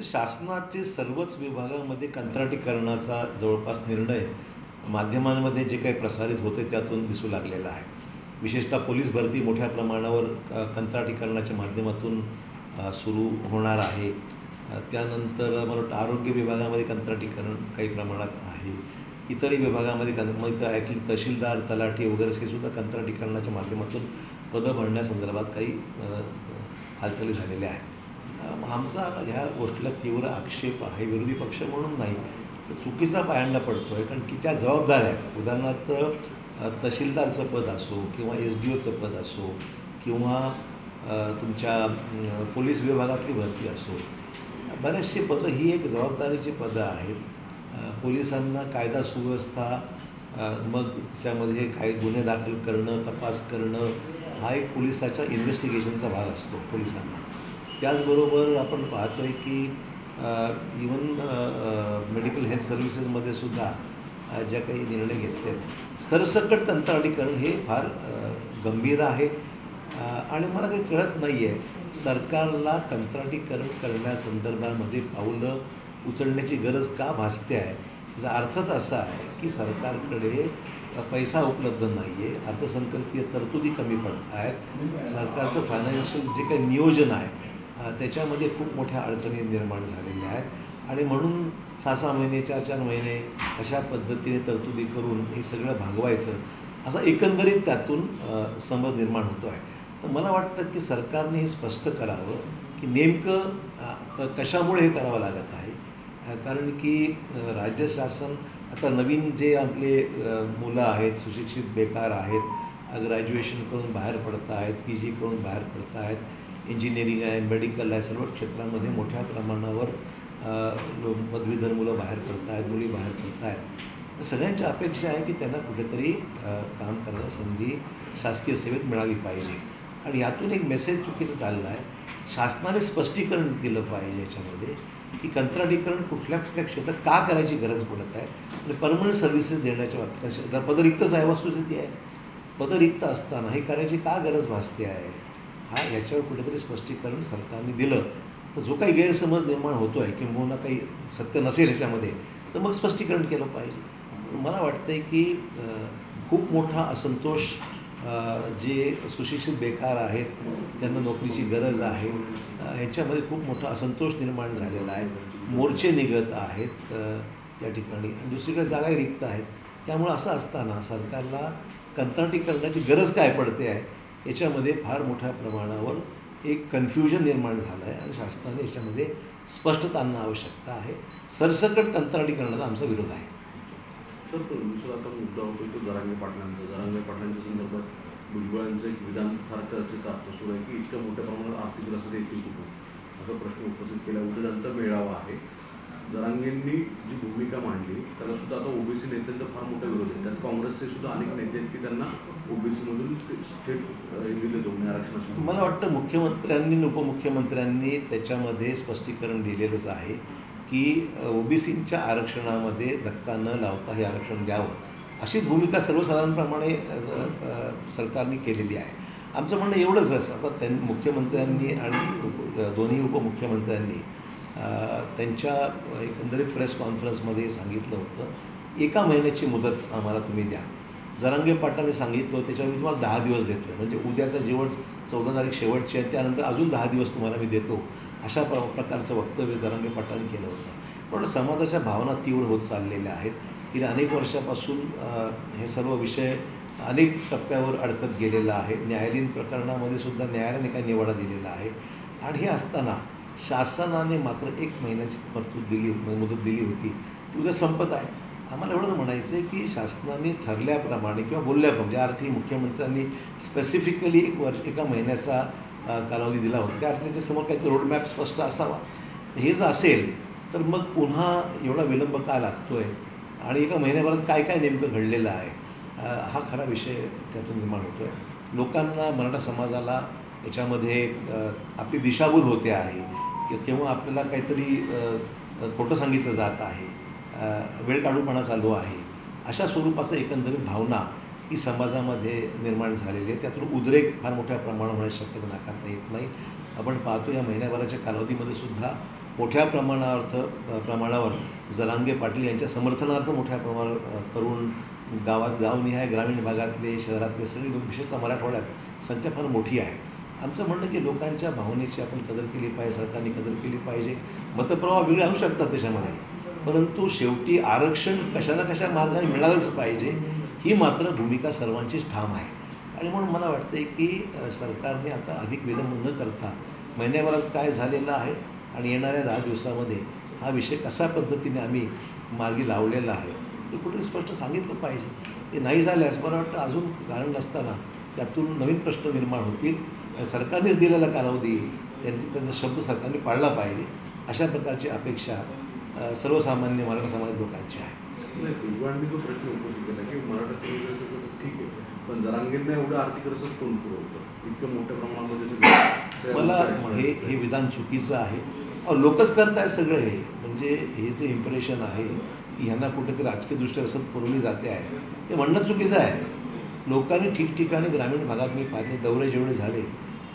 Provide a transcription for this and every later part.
शासनाचे सर्वच विभागामध्ये कंत्राटीकरणाचा जवळपास निर्णय माध्यमांमध्ये जे काही प्रसारित होते त्यातून दिसू लागलेला आहे. विशेषतः पोलीस भरती मोठ्या प्रमाणावर कंत्राटीकरणाच्या माध्यमातून सुरू होणार आहे. त्यानंतर मला वाटतं आरोग्य विभागामध्ये कंत्राटीकरण काही प्रमाणात आहे. इतरही विभागामध्ये मग ऐकली तहसीलदार तलाठी वगैरे हे सुद्धा कंत्राटीकरणाच्या माध्यमातून पदं भरण्यासंदर्भात काही हालचाली झालेल्या आहेत. आमचा ह्या गोष्टीला तीव्र आक्षेप आहे. विरोधी पक्ष म्हणून नाही तर चुकीचा पायंडा पडतो आहे, कारण की ज्या जबाबदाऱ्या आहेत, उदाहरणार्थ तहसीलदारचं पद असो किंवा SDOचं पद असो किंवा तुमच्या पोलीस विभागातली भरती असो, बरेचसे पदं ही एक जबाबदारीची पदं आहेत. पोलिसांना कायदा सुव्यवस्था मग त्याच्यामध्ये काही गुन्हे दाखल करणं, तपास करणं हा एक पोलिसाच्या इन्व्हेस्टिगेशनचा भाग असतो पोलिसांना. त्याचबरोबर आपण पाहतो आहे की इवन मेडिकल हेल्थ सर्व्हिसेसमध्ये सुद्धा ज्या काही निर्णय घेतले आहेत, सरसकट कंत्राटीकरण हे फार गंभीर आहे. आणि मला काही कळत नाही आहे सरकारला कंत्राटीकरण करण्यासंदर्भामध्ये पावलं उचलण्याची गरज का भासते आहे. याचा अर्थच असा आहे की सरकारकडे पैसा उपलब्ध नाही आहे, अर्थसंकल्पीय तरतुदी कमी पडत आहेत, सरकारचं फायनान्शियल जे काही नियोजन आहे त्याच्यामध्ये खूप मोठ्या अडचणी निर्माण झालेल्या आहेत. आणि म्हणून 6-6 महिने 4-4 महिने अशा पद्धतीने तरतुदी करून हे सगळं भागवायचं असा एकंदरीत त्यातून समज निर्माण होतो आहे. तर मला वाटतं की सरकारने हे स्पष्ट करावं की नेमकं कशामुळे हे करावं लागत आहे. कारण की राज्य शासन आता नवीन जे आपले मुलं आहेत, सुशिक्षित बेकार आहेत, ग्रॅज्युएशन करून बाहेर पडत आहेत, PG करून बाहेर पडत आहेत, इंजिनिअरिंग आहे, मेडिकल आहे, सर्व क्षेत्रामध्ये मोठ्या प्रमाणावर पदवीधर मुलं बाहेर पडत आहेत, मुली बाहेर पडत आहेत. सगळ्यांची अपेक्षा आहे की त्यांना कुठेतरी काम करायला संधी शासकीय सेवेत मिळाली पाहिजे. आणि यातून एक मेसेज चुकीचं चाललं आहे. शासनाने स्पष्टीकरण दिलं पाहिजे याच्यामध्ये की कंत्राटीकरण कुठल्या कुठल्या क्षेत्रात का करायची गरज पडत आहे. आणि परमनंट सर्व्हिसेस देण्याच्या बाबतीत पदं रिक्तच आहे, वस्तुस्थिती आहे. पदं रिक्त असताना हे करायची का गरज भासते आहे, याच्यावर कुठेतरी स्पष्टीकरण सरकारने दिलं तर जो काही गैरसमज निर्माण होतो आहे किंवा काही सत्य नसेल याच्यामध्ये तर मग स्पष्टीकरण केलं पाहिजे. मला वाटतं आहे की खूप मोठा असंतोष जे सुशिक्षित बेकार आहेत, ज्यांना नोकरीची गरज आहे, ह्याच्यामध्ये खूप मोठा असंतोष निर्माण झालेला आहे. मोर्चे निघत आहेत त्या ठिकाणी आणि दुसरीकडे जागाही रिक्त आहेत. त्यामुळं असं असताना सरकारला कंत्राटीकरणाची गरज काय पडते आहे याच्यामध्ये फार मोठ्या प्रमाणावर एक कन्फ्युजन निर्माण झालं आहे आणि शासनाने याच्यामध्ये स्पष्टता आणणं आवश्यकता आहे. सरसकट कंत्राटीकरणाचा आमचा विरोध आहे. सर, तो दुसरा आता मुद्दा होतो तो जरांगे पाटलांच्या संदर्भात भुजबळांचं एक विधान फार चर्चेचा अर्थ सुरू आहे की इतक्या मोठ्या प्रमाणात आर्थिक रसद येतील कुठून, असा प्रश्न उपस्थित केला. उद्या त्यांचा मेळावा आहे. जरांगेंनी जी भूमिका मांडली त्याला सुद्धा आता OBC नेत्यांचा फार मोठा विरोध आहे. त्यात काँग्रेसचे सुद्धा अनेक नेते आहेत की त्यांना OBCमधून थेट दिलं जाऊन आरक्षण. मला वाटतं मुख्यमंत्र्यांनी आणि उपमुख्यमंत्र्यांनी त्याच्यामध्ये स्पष्टीकरण दिलेलंच आहे की OBCच्या आरक्षणामध्ये धक्का न लावता हे आरक्षण द्यावं, अशीच भूमिका सर्वसाधारणप्रमाणे सरकारने केलेली आहे. आमचं म्हणणं एवढंच असतं. आता मुख्यमंत्र्यांनी आणि दोन्ही उपमुख्यमंत्र्यांनी त्यांच्या एकंदरीत प्रेस कॉन्फरन्समध्ये सांगितलं होतं 1 महिन्याची मुदत आम्हाला तुम्ही द्या. जरांगे पाटलांनी सांगितलं त्याच्यावर मी तुम्हाला 10 दिवस देतो आहे, म्हणजे उद्याचा 14 तारीख शेवटची आहे, त्यानंतर अजून 10 दिवस तुम्हाला मी देतो, अशा प्रकारचं वक्तव्य जरांगे पाटलांनी केलं होतं. पण समाजाच्या भावना तीव्र होत चाललेल्या आहेत. गेल्या अनेक वर्षापासून हे सर्व विषय अनेक टप्प्यावर अडकत गेलेला आहे. न्यायालयीन प्रकरणामध्ये सुद्धा न्यायालयाने काही निवाडा दिलेला आहे. आणि हे असताना शासनाने मात्र 1 महिन्याची मुदत दिली होती, ती उद्या संपत आहे. आम्हाला एवढंच म्हणायचं आहे की शासनाने ठरल्याप्रमाणे किंवा बोलल्याप्रमाणे ज्या अर्थी मुख्यमंत्र्यांनी स्पेसिफिकली 1 महिन्याचा कालावधी दिला होता त्या अर्थी त्याच्यासमोर काहीतरी रोडमॅप स्पष्ट असावा. हे जर असेल तर मग पुन्हा एवढा विलंब का लागतो आहे आणि 1 महिन्याभरात काय काय नेमकं घडलेलं आहे हा खरा विषय त्यातून निर्माण होतो आहे. लोकांना, मराठा समाजाला याच्यामध्ये आपली दिशाभूल होते आहे किंवा आपल्याला काहीतरी खोटं सांगितलं जात आहे, वेळकाढूपणा चालू आहे, अशा स्वरूपाचं एकंदरीत भावना ही समाजामध्ये निर्माण झालेली आहे. त्यातून उद्रेक फार मोठ्या प्रमाणात होण्याची शक्यता नाकारता येत नाही. आपण पाहतो या महिन्याभराच्या कालावधीमध्ये सुद्धा मोठ्या प्रमाणावर जरांगे पाटील यांच्या समर्थनार्थ मोठ्या प्रमाणावर तरुण गावनिहाय ग्रामीण भागातले शहरातले सगळे लोक विशेषतः मराठवाड्यात संख्या फार मोठी आहे. आमचं म्हणणं की लोकांच्या भावनेची आपण कदर केली पाहिजे, सरकारने कदर केली पाहिजे. मतप्रवाह वेगळे असू शकतात त्याच्यामध्ये, परंतु शेवटी आरक्षण कशा ना कशा मार्गाने मिळालंच पाहिजे ही मात्र भूमिका सर्वांचीच ठाम आहे. आणि म्हणून मला वाटतं आहे की सरकारने आता अधिक विलंब न करता महिन्याभरात काय झालेलं आहे आणि येणाऱ्या 10 दिवसामध्ये हा विषय कशा पद्धतीने आम्ही मार्गी लावलेला आहे हे कुठेतरी स्पष्ट सांगितलं पाहिजे. ते नाही झाल्यास मला वाटतं अजून कारण नसताना त्यातून नवीन प्रश्न निर्माण होतील आणि सरकारनेच दिलेला कालावधी त्यांचा शब्द सरकारने पाळला पाहिजे अशा प्रकारची अपेक्षा सर्वसामान्य मराठा समाज लोकांची आहे. नाही, भुजबळांनी तो प्रश्न उपस्थित केला की मराठा समाजाचं ठीक आहे, पण जरांगेंना एवढं आर्थिक रसद कोण पुरवतं इतकं मोठ्या प्रमाणामध्ये? मला हे विधान चुकीचं आहे. लोकच करतायत सगळं हे. म्हणजे हे जे इम्प्रेशन आहे की ह्यांना कुठेतरी राजकीयदृष्ट्या रसद पुरवली जाते आहे हे म्हणणं चुकीचं आहे. लोकांनी ठिकठिकाणी ग्रामीण भागात मी पाहते दौरे जेवढे झाले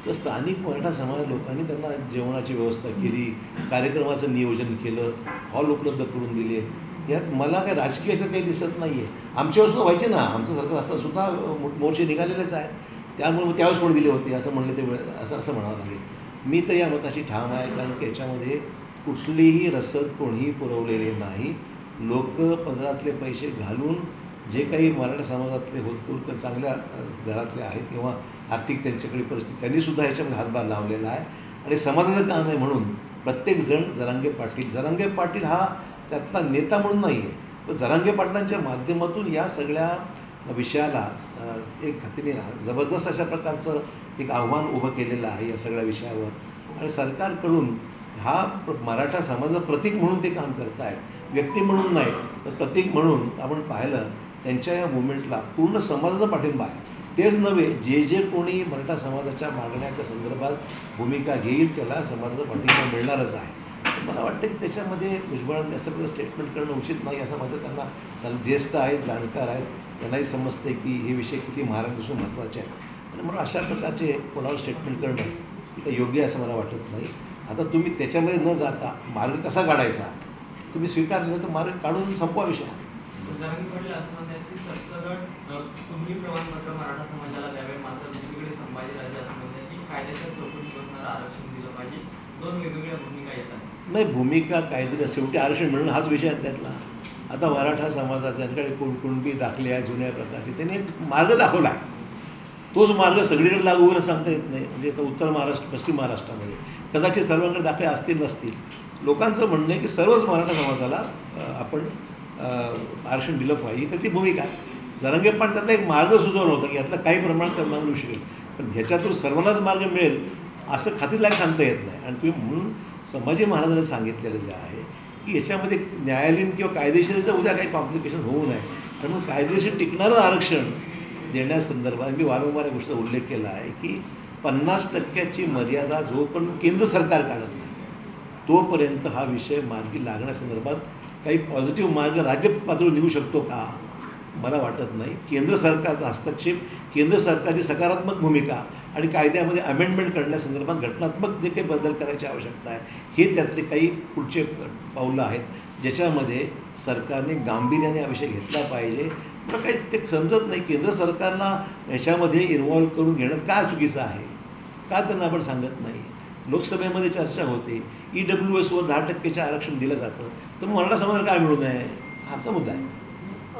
तर स्थानिक मराठा समाज लोकांनी त्यांना जेवणाची व्यवस्था केली, कार्यक्रमाचं नियोजन केलं, हॉल उपलब्ध करून दिले. यात मला काय राजकीय असं काही दिसत नाही आहे. आमच्यावरसुद्धा व्हायचे ना, आमचं सरकार असतासुद्धा मोर्चे निघालेलेच आहेत. त्यामुळे त्यावेळेस कोण दिले होते असं म्हणले ते असं म्हणावं लागेल. मी तर या मताशी ठाम आहे, कारण की याच्यामध्ये कुठलीही रसद कोणीही पुरवलेली नाही. लोक पदरातले पैसे घालून जे काही मराठा समाजातले होतकरू चांगल्या घरातले आहेत किंवा आर्थिक त्यांच्याकडे परिस्थिती त्यांनीसुद्धा ह्याच्यामध्ये हातभार लावलेला आहे. आणि समाजाचं काम आहे म्हणून प्रत्येकजण जरांगे पाटील हा त्यातला नेता म्हणून नाही आहे, पण जरांगे पाटलांच्या माध्यमातून या सगळ्या विषयाला एक खात्रीने जबरदस्त अशा प्रकारचं एक आव्हान उभं केलेलं आहे या सगळ्या विषयावर. आणि सरकारकडून हा मराठा समाजाचं प्रतीक म्हणून ते काम करत आहेत, व्यक्ती म्हणून नाही तर प्रतीक म्हणून. आपण पाहिलं त्यांच्या या मुवमेंटला पूर्ण समाजाचा पाठिंबा आहे. तेच नव्हे, जे कोणी मराठा समाजाच्या मागण्याच्या संदर्भात भूमिका घेईल त्याला समाजाचा पाठिंबा मिळणारच आहे. मला वाटतं की त्याच्यामध्ये भुजबळांनी असं सगळं स्टेटमेंट करणं उचित नाही असं माझं त्यांना ज्येष्ठ आहेत, जाणकार आहेत, त्यांनाही समजते की हे विषय किती महाराष्ट्रासाठी महत्त्वाचे आहेत. आणि म्हणून अशा प्रकारचे कोणावर स्टेटमेंट करणं हे काही योग्य असं मला वाटत नाही. आता तुम्ही त्याच्यामध्ये न जाता मार्ग कसा काढायचा तुम्ही स्वीकारलं तर मार्ग काढून संपवा विषय. तुम्ही प्रमाणपत्र मराठा समाजाला द्यावे, मात्र दुसरीकडे संभाजीराजे असं म्हणतात की कायद्याच्या चौकटीत बसणारं आरक्षण दिलं पाहिजे. दोन वेगवेगळ्या भूमिका येतात. नाही, भूमिका काहीतरी शेवटी आरक्षण मिळणं हाच विषय आहे त्यातला. आता मराठा समाजाच्याकडे कुणबी दाखले आहे जुन्या प्रकारचे, त्यांनी एक मार्ग दाखवला आहे. तोच मार्ग सगळीकडे लागू होईल सांगता येत नाही. म्हणजे आता उत्तर महाराष्ट्र पश्चिम महाराष्ट्रामध्ये कदाचित सर्वांकडे दाखले असतील नसतील. लोकांचं म्हणणं आहे की सर्वच मराठा समाजाला आपण आरक्षण दिलं पाहिजे, तर ती भूमिका आहे. जरांगे पाटील त्यातला एक मार्ग सुचवला होता की यातला काही प्रमाणात त्यांना मिळू शकेल, पण ह्याच्यातून सर्वांनाच मार्ग मिळेल असं खात्रीलायक सांगता येत नाही. आणि तुम्ही म्हणून संभाजी महाराजांनी सांगितलेलं जे आहे की याच्यामध्ये न्यायालयीन किंवा कायदेशीरचं उद्या काही कॉम्प्लिकेशन होऊ नये. आणि मग कायदेशीर टिकणारं आरक्षण देण्यासंदर्भात मी वारंवार या गोष्टीचा उल्लेख केला आहे की 50% मर्यादा जोपर्यंत केंद्र सरकार काढत नाही तोपर्यंत हा विषय मार्गी लागण्यासंदर्भात काही पॉझिटिव्ह मार्ग राज्य पातळीवर निघू शकतो का, मला वाटत नाही. केंद्र सरकारचा हस्तक्षेप, केंद्र सरकारची सकारात्मक भूमिका आणि कायद्यामध्ये अमेंडमेंट करण्यासंदर्भात घटनात्मक जे काही बदल करायची आवश्यकता आहे हे त्यातले काही पुढचे पावलं आहेत ज्याच्यामध्ये सरकारने गांभीर्याने हा विषय घेतला पाहिजे. पण काही ते समजत नाही. केंद्र सरकारला याच्यामध्ये इन्व्हॉल्व करून घेणं काय चुकीचं आहे, का त्यांना आपण सांगत नाही. लोकसभेमध्ये चर्चा होते, EWSवर 10% आरक्षण दिलं जातं, तर मराठा समाजाला काय मिळू नये, आमचा मुद्दा आहे.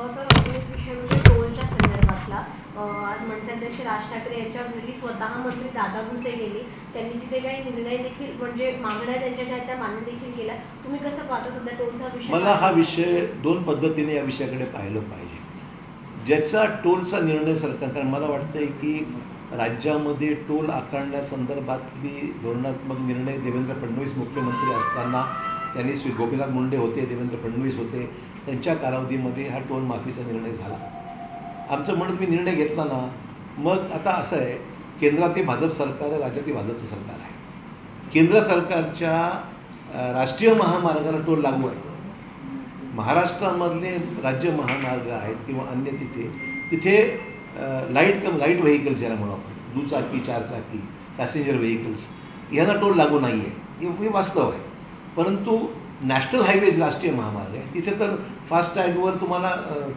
सर, अजून एक विषय म्हणजे टोलच्या संदर्भातला. आज मनसे अध्यक्ष राज ठाकरे यांच्या घरी स्वतः मंत्री दादा भुसे गेली. त्यांनी तिथे काही निर्णय देखील म्हणजे मागण्या त्यांच्या ज्या त्या मान्य देखील केल्या. तुम्ही कसं पाहता सध्या टोलचा विषय? मला हा विषय दोन पद्धतीने या विषयाकडे पाहिलं पाहिजे. ज्याचा टोलचा निर्णय सरकार, कारण मला वाटतं आहे की राज्यामध्ये टोल आकारण्यासंदर्भातली धोरणात्मक निर्णय देवेंद्र फडणवीस मुख्यमंत्री असताना त्यांनी गोपीनाथ मुंडे होते, देवेंद्र फडणवीस होते, त्यांच्या कालावधीमध्ये हा टोल माफीचा निर्णय झाला. आमचं म्हणून मी निर्णय घेतला ना. मग आता असं आहे, केंद्रातही भाजप सरकार आहे, राज्यातही भाजपचं सरकार आहे. केंद्र सरकारच्या राष्ट्रीय महामार्गाला टोल लागू आहे. महाराष्ट्रामधले राज्य महामार्ग आहेत किंवा अन्य तिथे लाईट व्हेकल्स ज्याला म्हणू आपण, दुचाकी, चारचाकी, पॅसेंजर व्हेकल्स यांना टोल लागू नाही आहे. हे वास्तव आहे. परंतु नॅशनल हायवेज राष्ट्रीय महामार्ग आहे तिथे तर फास्टॅगवर तुम्हाला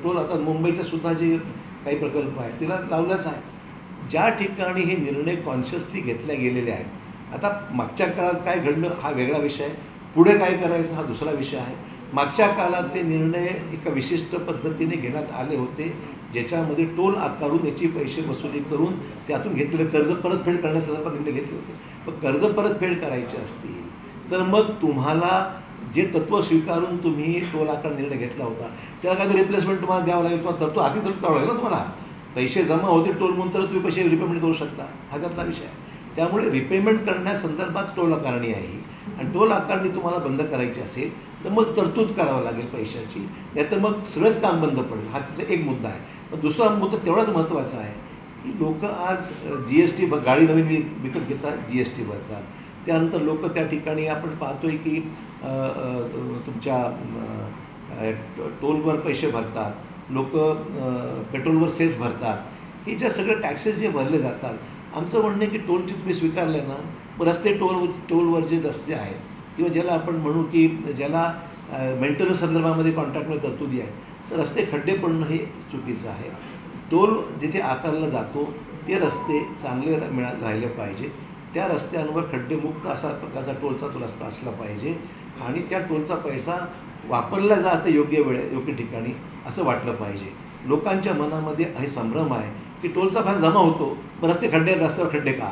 टोल आता मुंबईच्या सुद्धा जे काही प्रकल्प आहेत तिला लावलाच आहे. ज्या ठिकाणी हे निर्णय कॉन्शियसली घेतले गेलेले आहेत. आता मागच्या काळात काय घडलं हा वेगळा विषय आहे, पुढे काय करायचं हा दुसरा विषय आहे. मागच्या काळातले निर्णय एका विशिष्ट पद्धतीने घेण्यात आले होते ज्याच्यामध्ये टोल आकारून याची पैसे वसुली करून त्यातून घेतलेलं कर्ज परतफेड करण्यासंदर्भात निर्णय घेतले होते. पण कर्ज परतफेड करायचे असतील तर मग तुम्हाला जे तत्त्व स्वीकारून तुम्ही टोल आकार निर्णय घेतला होता त्याला काहीतरी रिप्लेसमेंट तुम्हाला द्यावं लागेल किंवा तत्त्व हाती तत्त्व करावं लागेल ना तुम्हाला. पैसे जमा होतील टोल म्हणून तर तुम्ही पैसे रिपेमेंट करू शकता हा त्यातला विषय आहे. त्यामुळे रिपेमेंट करण्यासंदर्भात टोल आकारणी आहे आणि टोल आकारणी तुम्हाला बंद करायची असेल तर मग तरतूद करावं लागेल पैशाची, नाही तर मग सगळंच काम बंद पडेल. हा तिथला एक मुद्दा आहे. पण दुसरा मुद्दा तेवढाच महत्त्वाचा आहे की लोक आज GST गाडी नवीन विकत घेतात, GST भरतात. त्यानंतर लोक त्या ठिकाणी आपण पाहतो आहे की तुमच्या टोलवर पैसे भरतात, लोक पेट्रोलवर सेस भरतात. हे ज्या सगळे टॅक्सेस जे भरले जातात, आमचं म्हणणं आहे की टोलची तुम्ही स्वीकारले ना, रस्ते टोलवर जे रस्ते आहेत किंवा ज्याला आपण म्हणू की ज्याला मेंटेनन्स संदर्भामध्ये कॉन्ट्रॅक्टमध्ये तरतुदी आहेत तर रस्ते खड्डे पडणं हे चुकीचं आहे. टोल जिथे आकारला जातो ते रस्ते चांगले राहिले पाहिजे. त्या रस्त्यांवर खड्डेमुक्त असा प्रकारचा टोलचा तो रस्ता असला पाहिजे आणि त्या टोलचा पैसा वापरला जातं योग्य ठिकाणी असं वाटलं पाहिजे. लोकांच्या मनामध्ये हे संभ्रम आहे की टोलचा फार जमा होतो पण रस्त्यावर खड्डे का,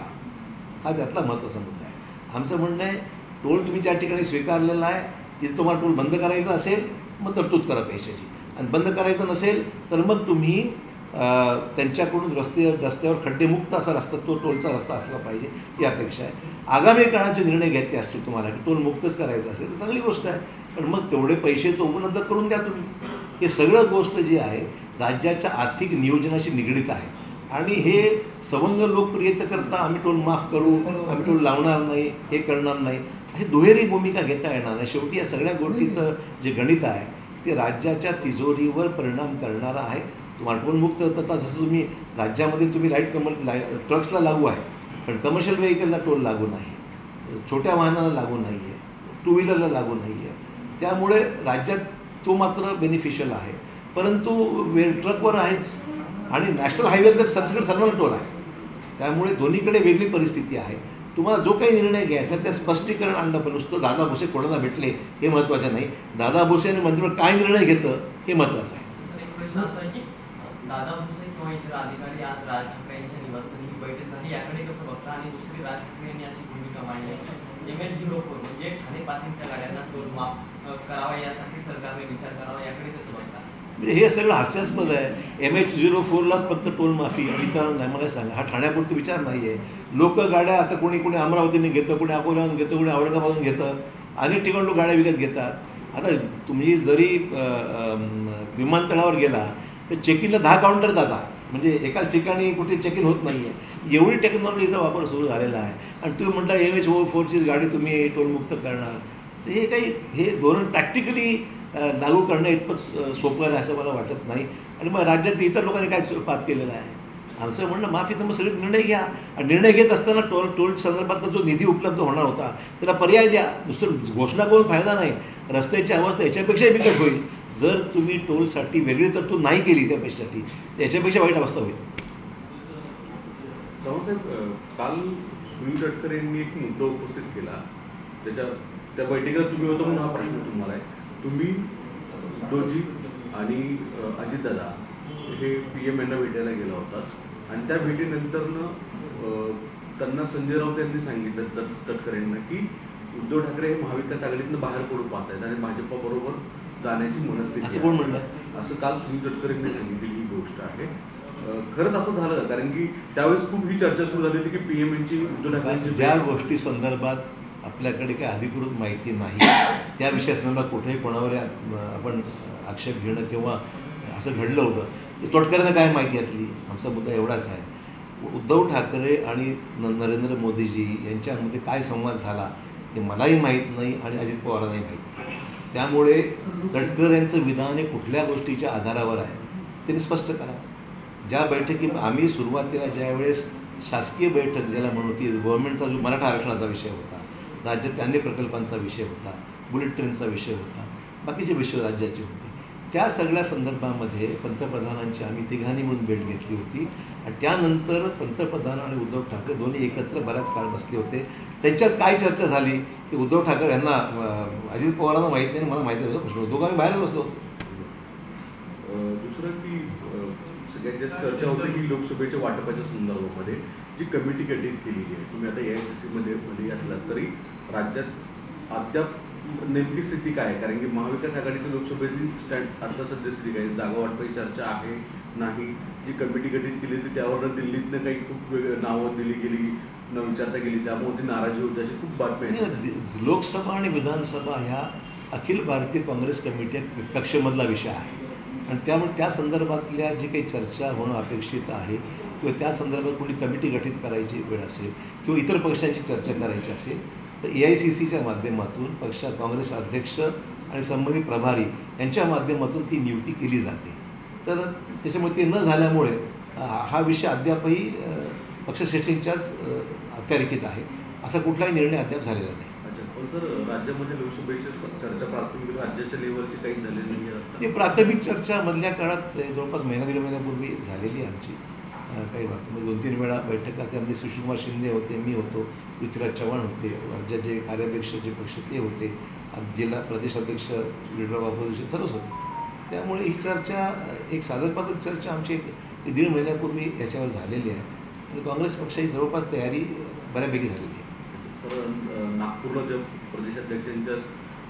हा त्यातला महत्त्वाचा मुद्दा आहे. आमचं म्हणणं आहे टोल तुम्ही ज्या ठिकाणी स्वीकारलेला आहे तिथे तुम्हाला टोल बंद करायचा असेल मग तरतूद करा पैशाची, आणि बंद करायचं नसेल तर मग तुम्ही त्यांच्याकडून रस्त्यावर खड्डेमुक्त असा रस्ता तो टोलचा रस्ता असला पाहिजे ही अपेक्षा आहे. आगामी काळाचे निर्णय घ्यायचे असतील तुम्हाला की टोल मुक्तच करायचं असेल तर चांगली गोष्ट आहे, पण मग तेवढे पैसे तो उपलब्ध करून द्या तुम्ही. हे सगळं गोष्ट जी आहे राज्याच्या आर्थिक नियोजनाशी निगडीत आहे आणि हे सवंग लोकप्रियतेकरता आम्ही टोल माफ करू, आम्ही टोल लावणार नाही, हे करणार नाही, हे दुहेरी भूमिका घेता येणार नाही. शेवटी या सगळ्या गोष्टीचं जे गणित आहे ते राज्याच्या तिजोरीवर परिणाम करणारं आहे. तुम्हाला टोलमुक्त तथा जसं राज्यामध्ये तुम्ही ट्रक्सला लागू आहे पण कमर्शियल व्हेकलला टोल लागू नाही, छोट्या वाहनाला लागू नाही आहे, टू व्हीलरला लागू नाही आहे. त्यामुळे राज्यात तो मात्र बेनिफिशियल आहे, परंतु ट्रकवर आहेच आणि नॅशनल हायवेला तर सरसकट सर्वांना टोल आहे. त्यामुळे दोन्हीकडे वेगळी परिस्थिती आहे. तुम्हाला जो काही निर्णय घ्यायचा त्या स्पष्टीकरण आणलं पण नुसतं दादा भुसे कोणाला भेटले हे महत्त्वाचं नाही, दादा भुसे आणि मंत्रिमंडळ काय निर्णय घेतं हे महत्त्वाचं आहे. दादा भुसे किंवा इतर अधिकारी आज राज ठाकरे यांच्या निवासस्थानी ही बैठक झाली, याकडे कसं बघता? आणि दुसरी, राज ठाकरे यांनी अशी भूमिका मांडली MH04 म्हणजे खाली पासिंगच्या गाड्यांना टोल माफ करावा यासाठी सरकारने विचार करावा, याकडे कसं बघता? म्हणजे हे सगळं हास्यास्पद आहे. MH04लाच फक्त टोल माफी आणि तर नाही. मला सांगा हा ठाण्यापुरता विचार नाही आहे. लोक गाड्या आता कोणी अमरावतीने घेतं, कोणी अकोल्याहून घेतं, कोणी औरंगाबादहून घेतं, अनेक ठिकाणी लोक गाड्या विकत घेतात. आता तुम्ही जरी विमानतळावर गेला तर चेक इनला 10 काउंटर जातात, म्हणजे एकाच ठिकाणी कुठे चेक इन होत नाही आहे. एवढी टेक्नॉलॉजीचा वापर सुरू झालेला आहे आणि तुम्ही म्हटलं MH04ची गाडी तुम्ही टोलमुक्त करणार, तर हे धोरण प्रॅक्टिकली लागू करणं इतपत सोपं आहे असं मला वाटत नाही. आणि मग राज्यात इतर लोकांनी काय पाप केलेलं आहे? आमचं म्हणणं माफी तर मग सगळे निर्णय घ्या आणि निर्णय घेत असताना टोल संदर्भातला जो निधी उपलब्ध होणार होता त्याला पर्याय द्या. नुसतं घोषणा करून फायदा नाही. रस्त्याची अवस्था याच्यापेक्षाही बिकट होईल जर तुम्ही टोलसाठी वेगळी तरतूद नाही केली त्या पैशासाठी, तर याच्यापेक्षा वाईट अवस्था होईल. साहेब, काल सुनील तटकरे यांनी एक मुद्दा उपस्थित केला, त्या बैठकीला तुम्ही होता म्हणून हा प्रश्न तुम्हाला आहे. तुम्ही उद्धवजी आणि अजितदादा हे PM यांना भेटायला गेला होतात आणि त्या भेटीनंतरनं त्यांना संजय राऊत यांनी सांगितलं तटकरेंना की उद्धव ठाकरे हे महाविकास आघाडीतनं बाहेर पडू पाहत आहेत आणि भाजपाबरोबर जाण्याची मनस्थिती. असं कोण म्हणलं? असं काल सुनील तटकरेंनी सांगितलेली गोष्ट आहे. खरंच असं झालं? कारण की त्यावेळेस खूप ही चर्चा सुरू झाली होती की PM यांची उद्धव ठाकरे ज्या गोष्टी संदर्भात आपल्याकडे काही अधिकृत माहिती नाही त्या विषयासंदर्भात कुठेही कोणावर आपण आक्षेप घेणं किंवा असं घडलं होतं ते तटकरेंना काय माहिती यातली. आमचा मुद्दा एवढाच आहे, उद्धव ठाकरे आणि नरेंद्र मोदीजी यांच्यामध्ये काय संवाद झाला हे मलाही माहीत नाही आणि अजित पवारांनाही माहीत नाही. त्यामुळे तटकरे यांचं विधान हे कुठल्या गोष्टीच्या आधारावर आहे त्यांनी स्पष्ट करावं. ज्या बैठकीत आम्ही सुरुवातीला ज्यावेळेस शासकीय बैठक ज्याला म्हणू की गव्हर्नमेंटचा जो मराठा आरक्षणाचा विषय होता, राज्यात अन्य प्रकल्पांचा विषय होता, बुलेट ट्रेनचा विषय होता, बाकीचे विषय राज्याचे होते. त्या सगळ्या संदर्भामध्ये पंतप्रधानांची आम्ही तिघांनी मिळून भेट घेतली होती आणि त्यानंतर पंतप्रधान आणि उद्धव ठाकरे दोन्ही एकत्र बराच काळ बसले होते. त्यांच्यात काय चर्चा झाली की उद्धव ठाकरे यांना अजित पवारांना माहीत नाही, मला माहिती नव्हतं, प्रश्न दोघांनी बाहेरच बसलो होतो. दुसरं की सगळ्यात जास्त चर्चा होती की लोकसभेच्या वाटपाच्या संदर्भामध्ये जी कमिटी गठीत केली आहे, तुम्ही आता AICC मध्ये असलात तरी राज्यात अद्याप नेमकी स्थिती काय आहे? कारण की महाविकास आघाडीची लोकसभेची आता सध्या स्थिती काय, जागा वाटपाची चर्चा आहे नाही, जी कमिटी गठीत केली होती त्यावर दिल्लीतनं काही खूप नावं दिली गेली, न विचारता गेली, त्यामुळे ती नाराजी होती, अशी खूप बातम्या आहेत. लोकसभा आणि विधानसभा ह्या अखिल भारतीय काँग्रेस कमिटी कक्षेमधला विषय आहे आणि त्यामुळे त्या संदर्भातल्या जी काही चर्चा होणं अपेक्षित आहे किंवा त्या संदर्भात कुठली कमिटी गठीत करायची वेळ असेल किंवा इतर पक्षांची चर्चा करायची असेल तर AICCच्या माध्यमातून काँग्रेस अध्यक्ष आणि संबंधित प्रभारी यांच्या माध्यमातून ती नियुक्ती केली जाते. तर त्याच्यामुळे ते न झाल्यामुळे हा विषय अद्यापही पक्षश्रेष्ठींच्याच अखत्यारीत आहे, असा कुठलाही निर्णय अद्याप झालेला नाही. पण सर, राज्यामध्ये लोकसभेची चर्चा प्राथमिक राज्याच्या लेवलची काही झालेली नाही. ती प्राथमिक चर्चा मधल्या काळात जवळपास दीड महिन्यापूर्वी झालेली आमची काही बाबतीमध्ये 2-3 वेळा बैठका. त्यामध्ये सुशीलकुमार शिंदे होते, मी होतो, पृथ्वीराज चव्हाण होते, राज्याचे कार्याध्यक्ष जे पक्ष ते होते, जिल्हा प्रदेशाध्यक्ष लीडर ऑफ ऑपोजिशन सर्वच होते. त्यामुळे ही चर्चा एक साधकबाधक चर्चा आमची 1.5 महिन्यापूर्वी याच्यावर झालेली आहे आणि काँग्रेस पक्षाची जवळपास तयारी बऱ्यापैकी झालेली आहे. सर, नागपूरला ज्या प्रदेशाध्यक्षांच्या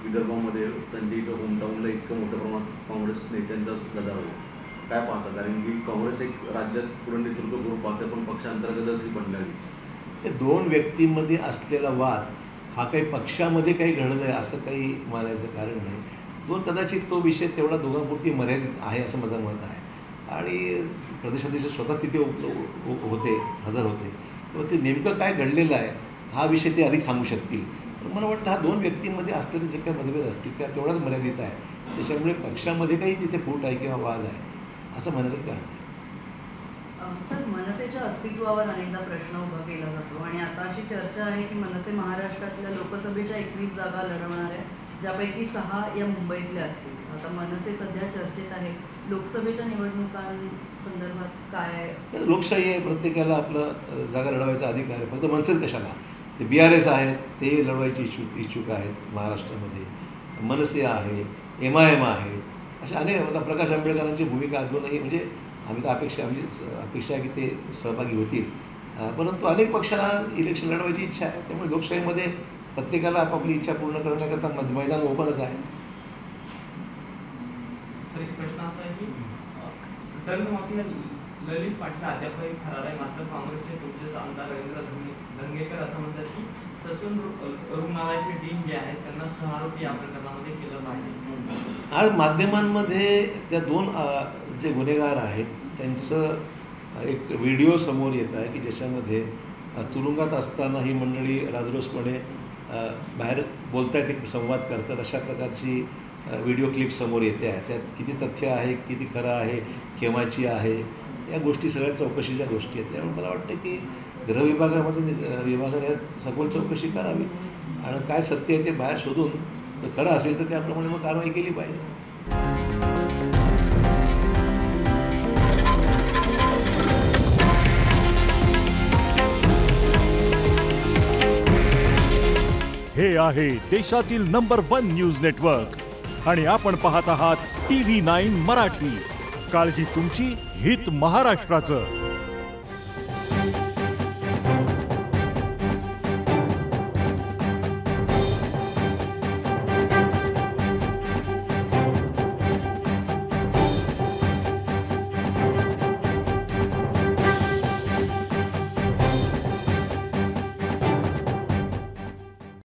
विदर्भामध्ये त्यांच्या इथं होमटाऊनला इतकं मोठ्या प्रमाणात काँग्रेस नेत्यांचा गदारोळ होता, काय पाहता? कारण की काँग्रेस एक राज्यात पूर्ण नेतृत्व करू पाहते पण पक्षांतर्गतच ही बनलेली. 2 व्यक्तींमध्ये असलेला वाद हा काही पक्षामध्ये काही घडलं आहे असं काही मानायचं कारण नाही. कदाचित तो विषय तेवढा दोघांपुरती मर्यादित आहे असं माझं मत आहे आणि प्रदेशाध्यक्ष स्वतः तिथे होते, हजर होते, तेव्हा ते नेमकं काय घडलेलं आहे हा विषय ते अधिक सांगू शकतील. पण मला वाटतं हा 2 व्यक्तींमध्ये असलेले जे काही मतभेद असतील त्या तेवढाच मर्यादित आहे, त्याच्यामुळे पक्षामध्ये काही तिथे फूट आहे किंवा वाद आहे असं म्हणायचं कारण नाही. सर, मनसेच्या अस्तित्वावर अनेकदा प्रश्न उभा केला जातो आणि आता अशी चर्चा आहे की मनसे महाराष्ट्रातल्या लोकसभेच्या 21 जागा लढवणार आहे, ज्यापैकी 6 या मुंबईतल्या असतील. आता मनसे सध्या चर्चेत आहे. लोकसभेच्या निवडणुकांसंदर्भात काय? लोकशाही आहे, प्रत्येकाला आपलं जागा लढवायचा अधिकार आहे. फक्त मनसेच कशाला, ते BRS आहेत ते लढवायचे इच्छुक आहेत महाराष्ट्रामध्ये, मनसे आहे, MIM आहेत, अशा अनेक. आता प्रकाश आंबेडकरांची भूमिका अजूनही म्हणजे आम्ही तर अपेक्षा आहे की ते सहभागी होतील, परंतु अनेक पक्षांना इलेक्शन लढवायची इच्छा आहे. त्यामुळे लोकशाहीमध्ये प्रत्येकाला आपापली इच्छा पूर्ण करण्याकरता मैदान ओपनच आहे. सर, एक प्रश्न असा आहे की कर्जमाफी ललित पाटील अद्यापही फरार आहे, मात्र काँग्रेसचे तुमचे आमदार रवींद्र धंगेकर असं म्हणतात की ससून रुग्णालयाचे डीन जे आहेत त्यांना सहआरोपी या प्रकरणामध्ये केलं पाहिजे. आज माध्यमांमध्ये त्या 2 जे गुन्हेगार आहेत त्यांचं एक व्हिडिओ समोर येत आहे की ज्याच्यामध्ये तुरुंगात असताना ही मंडळी राजरोसपणे बाहेर बोलतायत, एक संवाद करतात, अशा प्रकारची व्हिडिओ क्लिप समोर येते आहे. त्यात किती तथ्य आहे, किती खरं आहे, केव्हाची आहे, या गोष्टी सगळ्या चौकशीच्या गोष्टी आहेत. त्यामुळे मला वाटतं की विभागाने सखोल चौकशी करावी आणि काय सत्य आहे ते बाहेर शोधून जर खरं असेल तर त्याप्रमाणे मग कारवाई केली पाहिजे. हे आहे देशातील नंबर 1 न्यूज नेटवर्क आणि आपण पाहत आहात TV9 मराठी. काळजी तुमची, हित महाराष्ट्राचं.